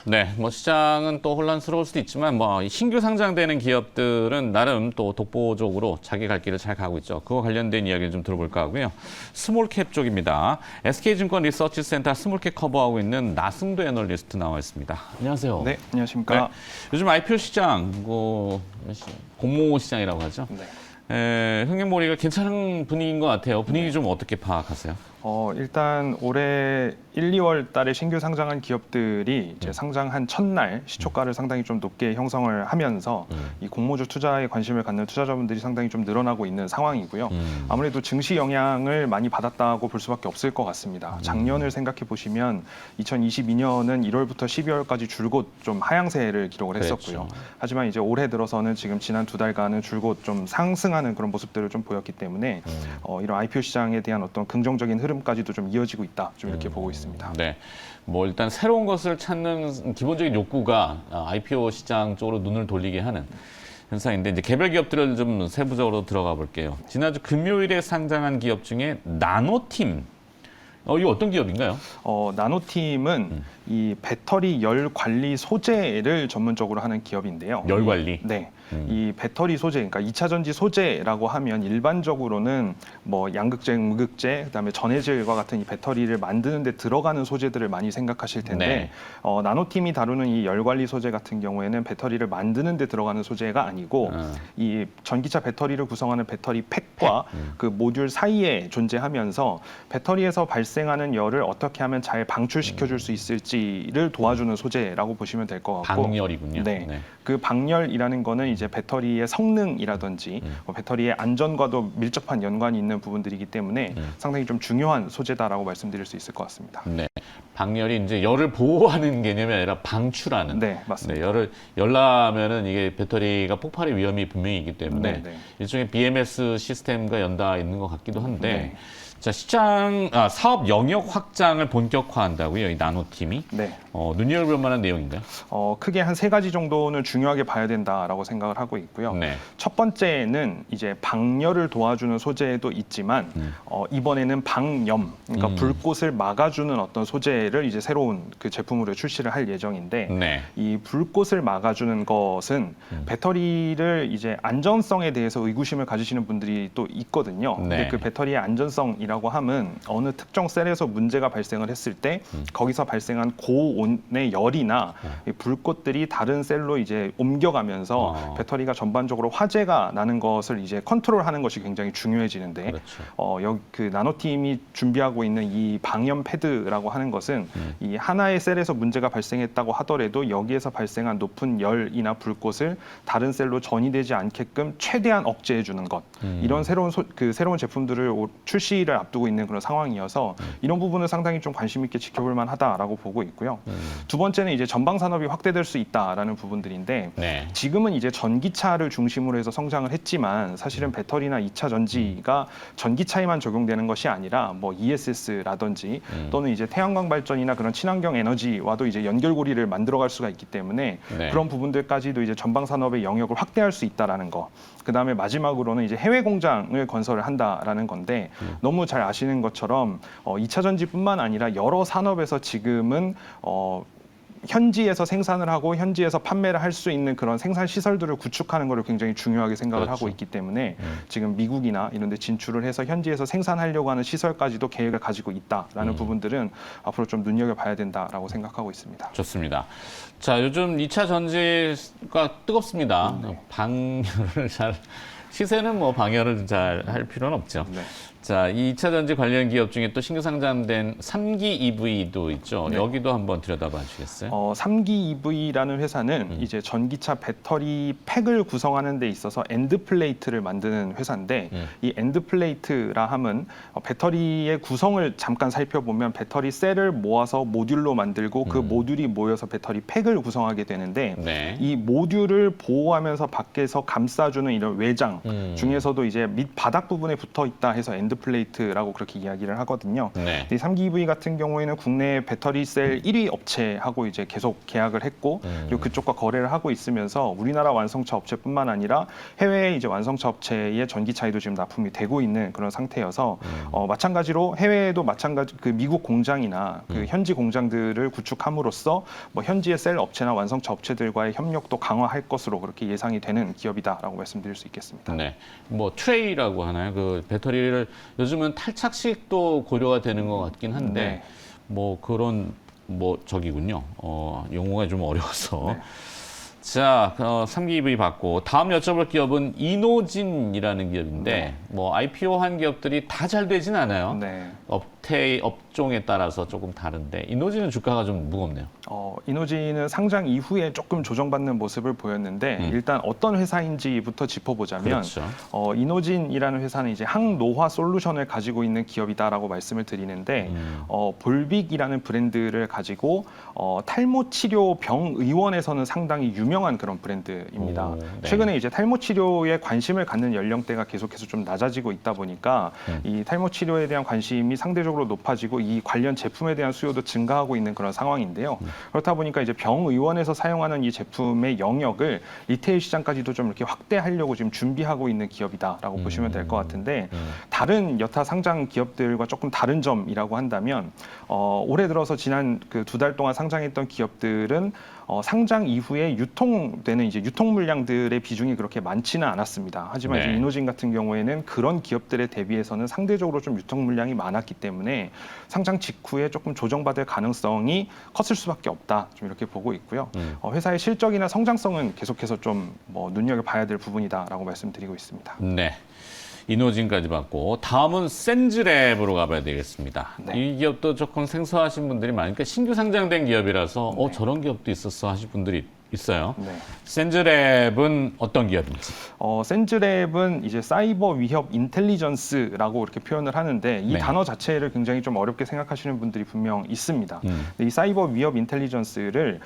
네, 뭐 시장은 또 혼란스러울 수도 있지만 뭐 신규 상장되는 기업들은 나름 또 독보적으로 자기 갈 길을 잘 가고 있죠. 그거 관련된 이야기를 좀 들어볼까 하고요. 스몰캡 쪽입니다. SK증권 리서치센터 스몰캡 커버하고 있는 나승도 애널리스트 나와 있습니다. 안녕하세요. 네, 안녕하십니까. 네, 요즘 IPO 시장, 공모 시장이라고 하죠. 네. 흥행몰이가 괜찮은 분위기인 것 같아요. 분위기 좀 어떻게 파악하세요? 일단 올해 1, 2월 달에 신규 상장한 기업들이 이제 상장한 첫날 시초가를 상당히 좀 높게 형성을 하면서 이 공모주 투자에 관심을 갖는 투자자분들이 상당히 좀 늘어나고 있는 상황이고요. 아무래도 증시 영향을 많이 받았다고 볼 수밖에 없을 것 같습니다. 작년을 생각해 보시면 2022년은 1월부터 12월까지 줄곧 좀 하향세를 기록을 했었고요. 그렇죠. 하지만 이제 올해 들어서는 지금 지난 두 달간은 줄곧 좀 상승하는 그런 모습들을 좀 보였기 때문에 이런 IPO 시장에 대한 어떤 긍정적인 흐름까지도 좀 이어지고 있다. 좀 이렇게 보고 있습니다. 네. 뭐 일단 새로운 것을 찾는 기본적인 욕구가 IPO 시장 쪽으로 눈을 돌리게 하는 현상인데 이제 개별 기업들을 좀 세부적으로 들어가 볼게요. 지난주 금요일에 상장한 기업 중에 나노팀. 이거 어떤 기업인가요? 나노팀은 이 배터리 열 관리 소재를 전문적으로 하는 기업인데요. 열 관리. 네. 이 배터리 소재, 그러니까 2차 전지 소재라고 하면 일반적으로는 뭐 양극재, 무극재, 그다음에 전해질과 같은 이 배터리를 만드는 데 들어가는 소재들을 많이 생각하실 텐데 네. 나노팀이 다루는 이 열 관리 소재 같은 경우에는 배터리를 만드는 데 들어가는 소재가 아니고 이 전기차 배터리를 구성하는 배터리 팩과 그 모듈 사이에 존재하면서 배터리에서 발생하는 열을 어떻게 하면 잘 방출시켜 줄 수 있을지를 도와주는 소재라고 보시면 될 것 같고. 방열이군요. 네. 네. 그 방열이라는 거는 이제 배터리의 성능이라든지 배터리의 안전과도 밀접한 연관이 있는 부분들이기 때문에 상당히 좀 중요한 소재다라고 말씀드릴 수 있을 것 같습니다. 네. 방열이 이제 열을 보호하는 개념이 아니라 방출하는. 네, 맞습니다. 열을 열나면은 이게 배터리가 폭발의 위험이 분명히 있기 때문에 네. 일종의 BMS 시스템과 연다 있는 것 같기도 한데 네. 자, 사업 영역 확장을 본격화한다고요, 이 나노팀이. 네. 눈여겨볼 만한 내용인가요? 크게 한 3가지 정도는 중요하게 봐야 된다라고 생각을 하고 있고요. 네. 첫 번째는 이제 방열을 도와주는 소재도 있지만 이번에는 방염, 그러니까 불꽃을 막아주는 어떤 소재를 이제 새로운 그 제품으로 출시를 할 예정인데 네. 이 불꽃을 막아주는 것은 배터리를 이제 안전성에 대해서 의구심을 가지시는 분들이 또 있거든요. 네. 근데 그 배터리의 안전성이라고 함은 어느 특정 셀에서 문제가 발생을 했을 때 거기서 발생한 고온의 열이나 이 불꽃들이 다른 셀로 이제 옮겨가면서 배터리가 전반적으로 화재가 나는 것을 이제 컨트롤하는 것이 굉장히 중요해지는데 그렇죠. 여기 그 나노팀이 준비하고 있는 이 방염 패드라고 하는 것은 이 하나의 셀에서 문제가 발생했다고 하더라도 여기에서 발생한 높은 열이나 불꽃을 다른 셀로 전이되지 않게끔 최대한 억제해 주는 것. 이런 새로운 제품들을 출시를 앞두고 있는 그런 상황이어서 이런 부분은 상당히 좀 관심 있게 지켜볼 만하다라고 보고 있고요. 두 번째는 이제 전방 산업이 확대될 수 있다라는 부분들인데 네. 지금은 이제 전기차를 중심으로 해서 성장을 했지만 사실은 배터리나 2차 전지가 전기차에만 적용되는 것이 아니라 뭐 ESS라든지 또는 이제 태양광 발전이나 그런 친환경 에너지와도 이제 연결고리를 만들어갈 수가 있기 때문에 네. 그런 부분들까지도 이제 전방 산업의 영역을 확대할 수 있다라는 거. 그다음에 마지막으로는 이제 해외 공장을 건설을 한다라는 건데 너무 잘 아시는 것처럼 2차 전지뿐만 아니라 여러 산업에서 지금은 현지에서 생산을 하고 현지에서 판매를 할 수 있는 그런 생산 시설들을 구축하는 것을 굉장히 중요하게 생각을 그렇죠. 하고 있기 때문에 지금 미국이나 이런 데 진출을 해서 현지에서 생산하려고 하는 시설까지도 계획을 가지고 있다라는 부분들은 앞으로 좀 눈여겨봐야 된다라고 생각하고 있습니다. 좋습니다. 자, 요즘 2차 전지가 뜨겁습니다. 방열을 시세는 뭐 방열을 잘 할 필요는 없죠. 네. 자, 이 2차 전지 관련 기업 중에 또 신규 상장된 3기 EV도 있죠. 네. 여기도 한번 들여다봐 주시겠어요? 3기 EV라는 회사는 이제 전기차 배터리 팩을 구성하는 데 있어서 엔드 플레이트를 만드는 회사인데 이 엔드 플레이트라 함은 배터리의 구성을 잠깐 살펴보면 배터리 셀을 모아서 모듈로 만들고 그 모듈이 모여서 배터리 팩을 구성하게 되는데 네. 이 모듈을 보호하면서 밖에서 감싸주는 이런 외장 중에서도 이제 밑 바닥 부분에 붙어 있다 해서 엔드 난드 플레이트라고 그렇게 이야기를 하거든요. 네. 이 3기 EV 같은 경우에는 국내 배터리 셀 1위 업체하고 이제 계속 계약을 했고 그리고 그쪽과 거래를 하고 있으면서 우리나라 완성차 업체뿐만 아니라 해외의 이제 완성차 업체의 전기차에도 지금 납품이 되고 있는 그런 상태여서 마찬가지로 해외에도 마찬가지 그 미국 공장이나 그 현지 공장들을 구축함으로써 뭐 현지의 셀 업체나 완성차 업체들과의 협력도 강화할 것으로 그렇게 예상이 되는 기업이다라고 말씀드릴 수 있겠습니다. 네. 뭐 트레이라고 하나요? 그 배터리를 요즘은 탈착식도 고려가 되는 것 같긴 한데 네. 뭐 그런 뭐 저기군요. 용어가 좀 어려워서. 네. 자, 3기 EV 받고 다음 여쭤볼 기업은 이노진이라는 기업인데 뭐 IPO-한 기업들이 다 잘 되진 않아요. 네. 업종에 따라서 조금 다른데 이노진은 주가가 좀 무겁네요. 이노진은 상장 이후에 조금 조정받는 모습을 보였는데 일단 어떤 회사인지부터 짚어보자면 그렇죠. 이노진이라는 회사는 이제 항노화 솔루션을 가지고 있는 기업이다라고 말씀을 드리는데 볼빅이라는 브랜드를 가지고 탈모 치료 병의원에서는 상당히 유명한 그런 브랜드입니다. 오, 네. 최근에 이제 탈모 치료에 관심을 갖는 연령대가 계속해서 좀 낮아지고 있다 보니까 이 탈모 치료에 대한 관심이 상대적으로 높아지고 이 관련 제품에 대한 수요도 증가하고 있는 그런 상황인데요. 그렇다 보니까 이제 병의원에서 사용하는 이 제품의 영역을 리테일 시장까지도 좀 이렇게 확대하려고 지금 준비하고 있는 기업이다라고 보시면 될 것 같은데 다른 여타 상장 기업들과 조금 다른 점이라고 한다면 올해 들어서 지난 그 2달 동안 상장했던 기업들은 상장 이후에 유통되는 이제 유통 물량들의 비중이 그렇게 많지는 않았습니다. 하지만 네. 이제 이노진 같은 경우에는 그런 기업들에 대비해서는 상대적으로 좀 유통 물량이 많았기 때문에 상장 직후에 조금 조정받을 가능성이 컸을 수밖에 없다. 좀 이렇게 보고 있고요. 회사의 실적이나 성장성은 계속해서 좀 뭐 눈여겨봐야 될 부분이다라고 말씀드리고 있습니다. 네. 이노진까지 받고 다음은 센즈랩으로 가봐야 되겠습니다. 네. 이 기업도 조금 생소하신 분들이 많으니까 신규 상장된 기업이라서 네. 저런 기업도 있었어 하실 분들이 있어요. 네. 센즈랩은 어떤 기업인지. 센즈랩은 이제 사이버 위협 인텔리전스라고 이렇게 표현을 하는데 이 네. 단어 자체를 굉장히 좀 어렵게 생각하시는 분들이 분명 있습니다. 근데 이 사이버 위협 인텔리전스를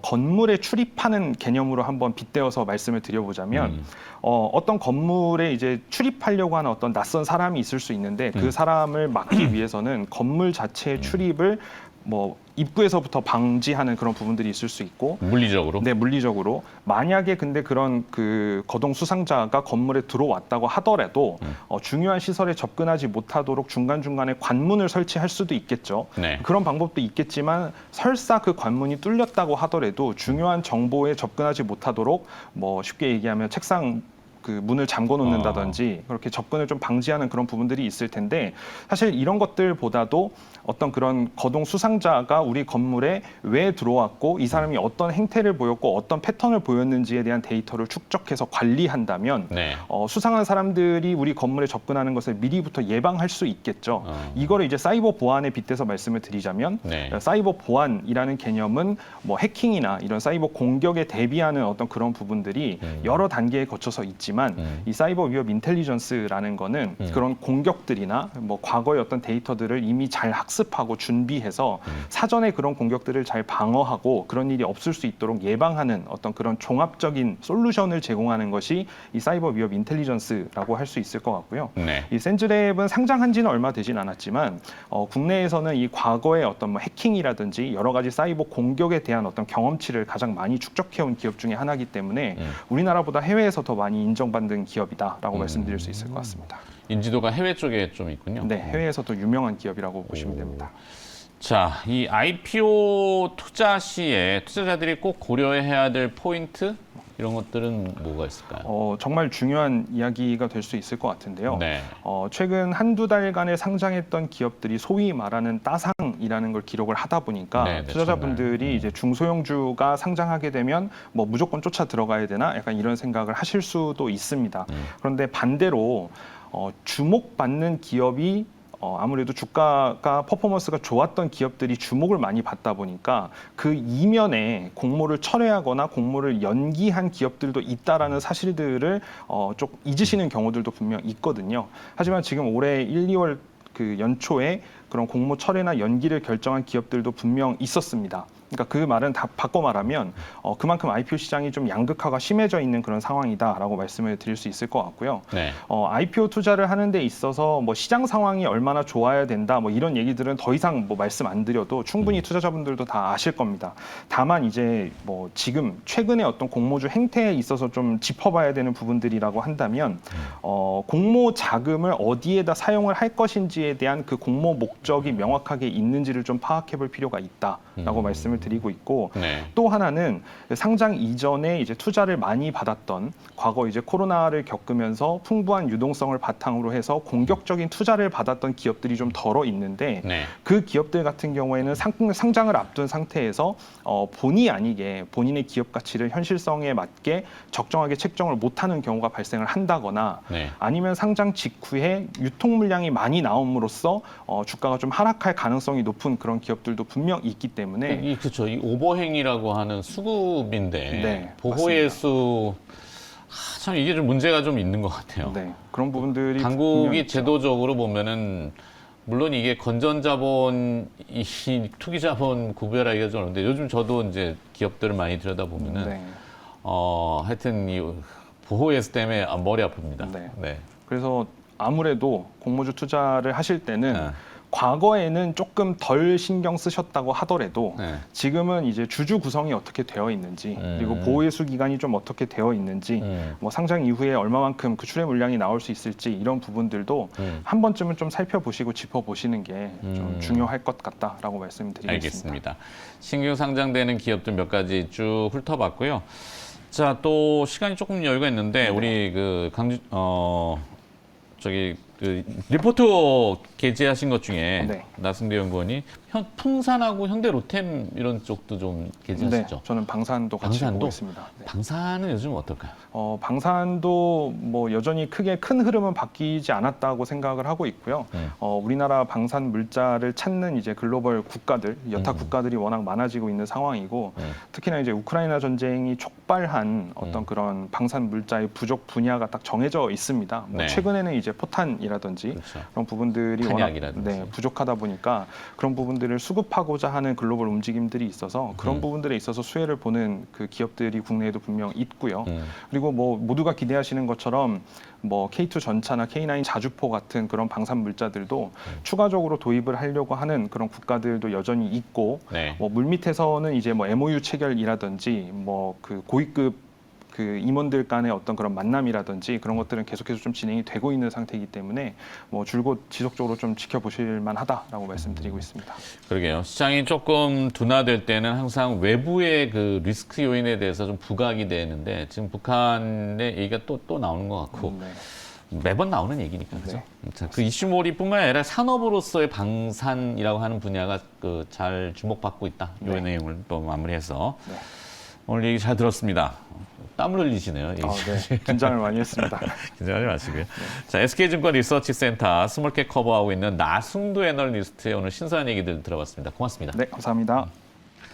건물에 출입하는 개념으로 한번 빗대어서 말씀을 드려보자면 어떤 건물에 이제 출입하려고 하는 어떤 낯선 사람이 있을 수 있는데 그 사람을 막기 위해서는 건물 자체의 출입을 뭐 입구에서부터 방지하는 그런 부분들이 있을 수 있고 물리적으로. 네, 물리적으로. 만약에 근데 그런 그 거동 수상자가 건물에 들어왔다고 하더라도 중요한 시설에 접근하지 못하도록 중간중간에 관문을 설치할 수도 있겠죠. 네. 그런 방법도 있겠지만 설사 그 관문이 뚫렸다고 하더라도 중요한 정보에 접근하지 못하도록 뭐 쉽게 얘기하면 책상 그 문을 잠궈 놓는다든지 그렇게 접근을 좀 방지하는 그런 부분들이 있을 텐데 사실 이런 것들보다도 어떤 그런 거동 수상자가 우리 건물에 왜 들어왔고 이 사람이 어떤 행태를 보였고 어떤 패턴을 보였는지에 대한 데이터를 축적해서 관리한다면 네. 수상한 사람들이 우리 건물에 접근하는 것을 미리부터 예방할 수 있겠죠. 이거를 이제 사이버 보안에 빗대서 말씀을 드리자면 네. 사이버 보안이라는 개념은 뭐 해킹이나 이런 사이버 공격에 대비하는 어떤 그런 부분들이 여러 단계에 거쳐서 있지만 이 사이버 위협 인텔리전스라는 거는 그런 공격들이나 뭐 과거의 어떤 데이터들을 이미 잘 학습하고 준비해서 사전에 그런 공격들을 잘 방어하고 그런 일이 없을 수 있도록 예방하는 어떤 그런 종합적인 솔루션을 제공하는 것이 이 사이버 위협 인텔리전스라고 할 수 있을 것 같고요. 네. 이 센즈랩은 상장한 지는 얼마 되진 않았지만 국내에서는 이 과거의 어떤 뭐 해킹이라든지 여러 가지 사이버 공격에 대한 어떤 경험치를 가장 많이 축적해온 기업 중에 하나이기 때문에 우리나라보다 해외에서 더 많이 인정받는 기업이다라고 말씀드릴 수 있을 것 같습니다. 인지도가 해외 쪽에 좀 있군요. 네, 해외에서 더 유명한 기업이라고 보시면 됩니다. 자, 이 IPO 투자 시에 투자자들이 꼭 고려해야 될 포인트 이런 것들은 뭐가 있을까요? 정말 중요한 이야기가 될 수 있을 것 같은데요. 네. 최근 한두 달간에 상장했던 기업들이 소위 말하는 따상이라는 걸 기록을 하다 보니까 네, 네, 투자자분들이 이제 중소형주가 상장하게 되면 뭐 무조건 쫓아 들어가야 되나 약간 이런 생각을 하실 수도 있습니다. 그런데 반대로 주목받는 기업이 아무래도 주가가 퍼포먼스가 좋았던 기업들이 주목을 많이 받다 보니까 그 이면에 공모를 철회하거나 공모를 연기한 기업들도 있다라는 사실들을 좀 잊으시는 경우들도 분명 있거든요. 하지만 지금 올해 1, 2월 그 연초에 그런 공모 철회나 연기를 결정한 기업들도 분명 있었습니다. 그러니까 그 말은 다 바꿔 말하면 그만큼 IPO 시장이 좀 양극화가 심해져 있는 그런 상황이다라고 말씀을 드릴 수 있을 것 같고요. 네. IPO 투자를 하는 데 있어서 뭐 시장 상황이 얼마나 좋아야 된다 뭐 이런 얘기들은 더 이상 뭐 말씀 안 드려도 충분히 투자자분들도 다 아실 겁니다. 다만 이제 뭐 지금 최근에 어떤 공모주 행태에 있어서 좀 짚어봐야 되는 부분들이라고 한다면 공모 자금을 어디에다 사용을 할 것인지에 대한 그 공모 목적이 명확하게 있는지를 좀 파악해 볼 필요가 있다라고 말씀을 드리고 있고 네. 또 하나는 상장 이전에 이제 투자를 많이 받았던 과거 이제 코로나를 겪으면서 풍부한 유동성을 바탕으로 해서 공격적인 투자를 받았던 기업들이 좀 덜어 있는데 네. 그 기업들 같은 경우에는 상장을 앞둔 상태에서 본의 아니게 본인의 기업 가치를 현실성에 맞게 적정하게 책정을 못하는 경우가 발생을 한다거나 네. 아니면 상장 직후에 유통 물량이 많이 나옴으로써 주가가 좀 하락할 가능성이 높은 그런 기업들도 분명 있기 때문에 그렇죠. 이 오버행이라고 하는 수급인데 네, 보호의 수 참 이게 좀 문제가 좀 있는 것 같아요. 네, 그런 부분들이 분명 당국이 있죠. 제도적으로 보면은 물론 이게 건전자본, 이 투기자본 구별하기가 좀 어려운데 요즘 저도 이제 기업들을 많이 들여다보면은 네. 하여튼 이 보호예수 때문에 머리 아픕니다. 네. 네. 그래서 아무래도 공모주 투자를 하실 때는 네. 과거에는 조금 덜 신경 쓰셨다고 하더라도 네. 지금은 이제 주주 구성이 어떻게 되어 있는지 그리고 보호예수 기간이 좀 어떻게 되어 있는지 뭐 상장 이후에 얼마만큼 그 출회 물량이 나올 수 있을지 이런 부분들도 한 번쯤은 좀 살펴보시고 짚어보시는 게 좀 중요할 것 같다라고 말씀드리겠습니다. 알겠습니다. 신규 상장되는 기업들 몇 가지 쭉 훑어봤고요. 자, 또 시간이 조금 여유가 있는데 우리 그 그 리포트 게재하신 것 중에 네. 나승대 연구원이 풍산하고 현대 로템 이런 쪽도 좀 게재하시죠? 네, 저는 방산도 같이 방산도? 보고 있습니다. 네. 방산은 요즘 어떨까요? 방산도 뭐 여전히 크게 큰 흐름은 바뀌지 않았다고 생각을 하고 있고요. 우리나라 방산 물자를 찾는 이제 글로벌 국가들, 여타 국가들이 워낙 많아지고 있는 상황이고, 특히나 이제 우크라이나 전쟁이 촉발한 어떤 그런 방산 물자의 부족 분야가 딱 정해져 있습니다. 뭐 네. 최근에는 이제 포탄이라든지 그렇죠. 그런 부분들이 워낙 탄약이라든지. 부족하다 보니까 그런 부분들을 수급하고자 하는 글로벌 움직임들이 있어서 그런 부분들에 있어서 수혜를 보는 그 기업들이 국내에도 분명 있고요. 그리고 뭐 모두가 기대하시는 것처럼 뭐 K2 전차나 K9 자주포 같은 그런 방산 물자들도 추가적으로 도입을 하려고 하는 그런 국가들도 여전히 있고 네. 뭐 물밑에서는 이제 뭐 MOU 체결이라든지 뭐 그 고위급 그 임원들 간의 어떤 그런 만남이라든지 그런 것들은 계속해서 좀 진행이 되고 있는 상태이기 때문에 뭐 줄곧 지속적으로 좀 지켜보실 만하다라고 말씀드리고 있습니다. 그러게요. 시장이 조금 둔화될 때는 항상 외부의 그 리스크 요인에 대해서 좀 부각이 되는데 지금 북한의 얘기가 또 나오는 것 같고 네. 매번 나오는 얘기니까 그죠? 네. 자, 그 이슈몰이뿐만 아니라 산업으로서의 방산이라고 하는 분야가 그 잘 주목받고 있다. 이 네. 내용을 또 마무리해서 네. 오늘 얘기 잘 들었습니다. 땀을 흘리시네요. 네. 긴장을 많이 했습니다. 긴장하지 마시고요. 자, SK증권 리서치센터 스몰캡 커버하고 있는 나승도 애널리스트의 오늘 신선한 얘기들 들어봤습니다. 고맙습니다. 네, 감사합니다.